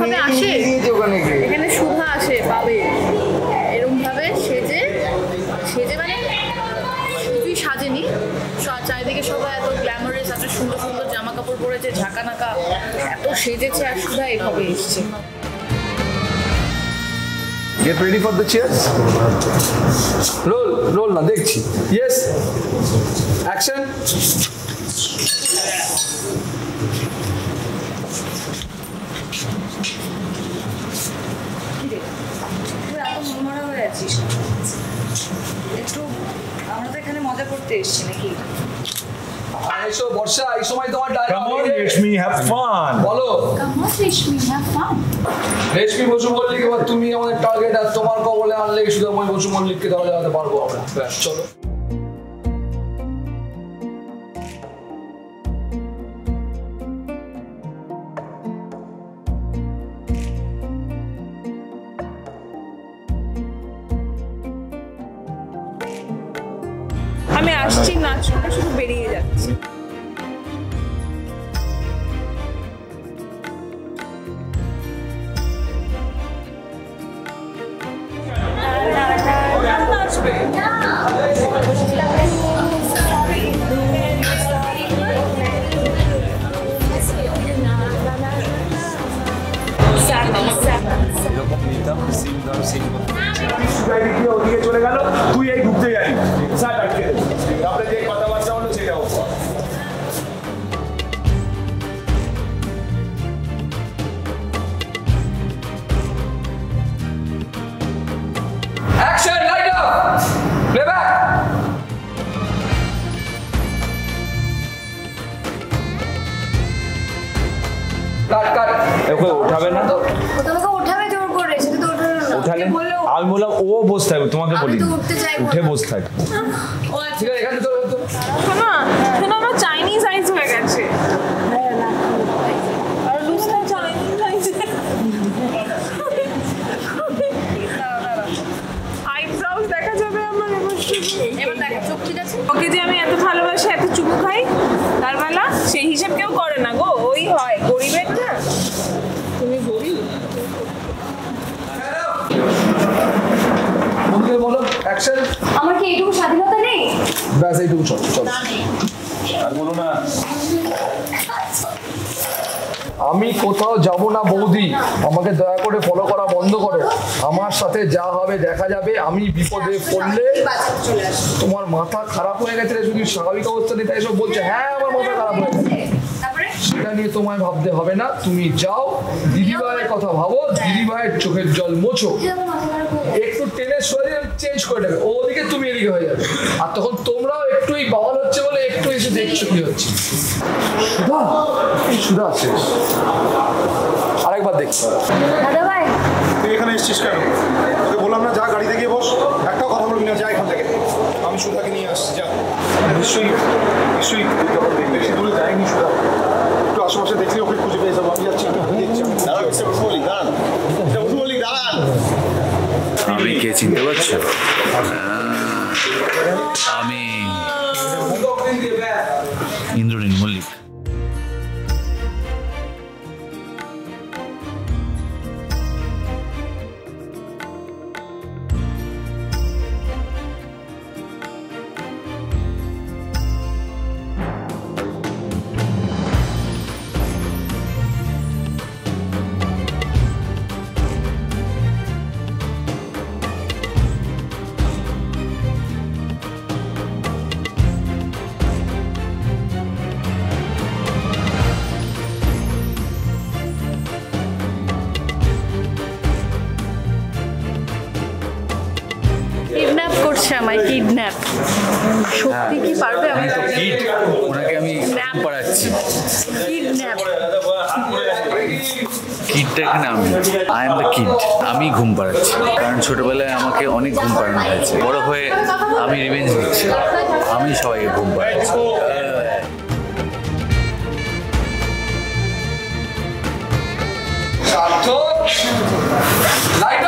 এখানে আসে, এখানে সুধা আসে পাবে এরকম ভাবে সেজে সেজে মানে শুধুই সাজেনি, চারিদিকে সবাই এত গ্ল্যামারাস, এত সুন্দর সুন্দর জামা কাপড় পরেছে, ঝাঁকা নাকা এত সেজেছে, আর সুধা এভাবে এসছে। Get ready for the cheers. Roll na dekhi. Yes. Action. একটু আমরা তো এখানে মজা করতে এসেছি নাকি? আইসো বর্ষা, এই সময় তোমার Come on, Reshmi, have fun. বলো। Come on, Reshmi, have fun. রেশমি বসু মল্লিক, এবার তুমি আমাদের টার্গেট, আর তোমার কবলে আনলে শুধু আমি বসু মল্লিককে দেওয়া যেতে পারবো আমরা। ব্যাস চলো। আমি আসছি, নাচ করে শুধু বেরিয়ে যাচ্ছি। ওদিকে চলে গেল, তুই এই ঢুকতে যাবি, স্যার আটকে দেবে। তারপরে যে কথাবার্তা হলো সেটা হোক। Action, light up. Playback. কাট ওকে উঠাবে না তো? তোমাকে উঠাবে জোর করে, সেটা তো উঠালে আমি বললাম ও বসে থাকবে, তোমাকে বলি উঠে বসে থাক। ঠিক আছে, এখানে তো শোনো শোনো, আমার চাইনিজ আইস হয়ে গেছে। আর লুসটা চাইনিজ আইস, আইব্রাউজ দেখা যাবে আমার। এবার দেখা চোখ ঠিক আছে। ওকে যে আমি এত ভালোবাসি, এত চুমু খাই, তার বেলা সেই হিসেব কেউ করে না গো। ওই হয় গরিবের না, তুমি গরিব। বন্ধুকে বলো অ্যাকশন। আমার কি এইটুকু স্বাধীনতা নেই? ব্যাস এইটুকু, চল চল। আর বলো না, আমি কোথাও যাব না বৌদি, আমাকে দয়া করে ফলো করা বন্ধ করো। আমার সাথে যা হবে দেখা যাবে। আমি বিপদে পড়লে তোমার মাথা খারাপ হয়ে গেছে, শুধু স্বাভাবিক অবস্থা নেই তাই সব বলছে। হ্যাঁ আমার মাথা খারাপ হয়ে গেছে, সেটা নিয়ে তোমায় ভাবতে হবে না। তুমি যাও, দিদিভাইয়ের কথা ভাবো, দিদিভাইয়ের চোখের জল মোছো, একটু টেনে শরীর চেঞ্জ করে দেবে, ওদিকে তুমি এদিকে হয়ে যাবে। আর তখন তোমরাও একটু এই বাওয়াল হচ্ছে বলে একটু এসে দেখছো কি হচ্ছে। সুধা, সুধা শেষ, আরেকবার দেখছি। দাদা ভাই, তুই এখানে এসেছিস কেন? তোকে বললাম না যা গাড়িতে গিয়ে বস, একটাও কথা বলবি না, যা এখান থেকে। আমি সুধাকে নিয়ে আসছি, যা। নিশ্চয়ই নিশ্চয়ই তুই তখন বেশি দূরে যায়নি সুধা, একটু আশেপাশে দেখলে ওকে খুঁজে পেয়ে যাবো। আমি যাচ্ছি, দেখছি। আমি কে চিনতে পারছো? আমি ইন্দ্রনীল মল্লিক। কিডন্যাপ করছে আমায়, কিডন্যাপ। সত্যি কি পারবে? আমি তো কিড, ওনাকে আমি ঘুম পাড়াচ্ছি। কিডন্যাপ। কিডটা এখানে আমি, আই এম দ্য কিড। আমি ঘুম পাড়াচ্ছি, কারণ ছোটবেলায় আমাকে অনেক ঘুম পাড়ানো হয়েছে। বড় হয়ে আমি রিভেঞ্জ নিচ্ছি, আমি সবাইকে ঘুম পাড়াচ্ছি। সার্থক, লাইট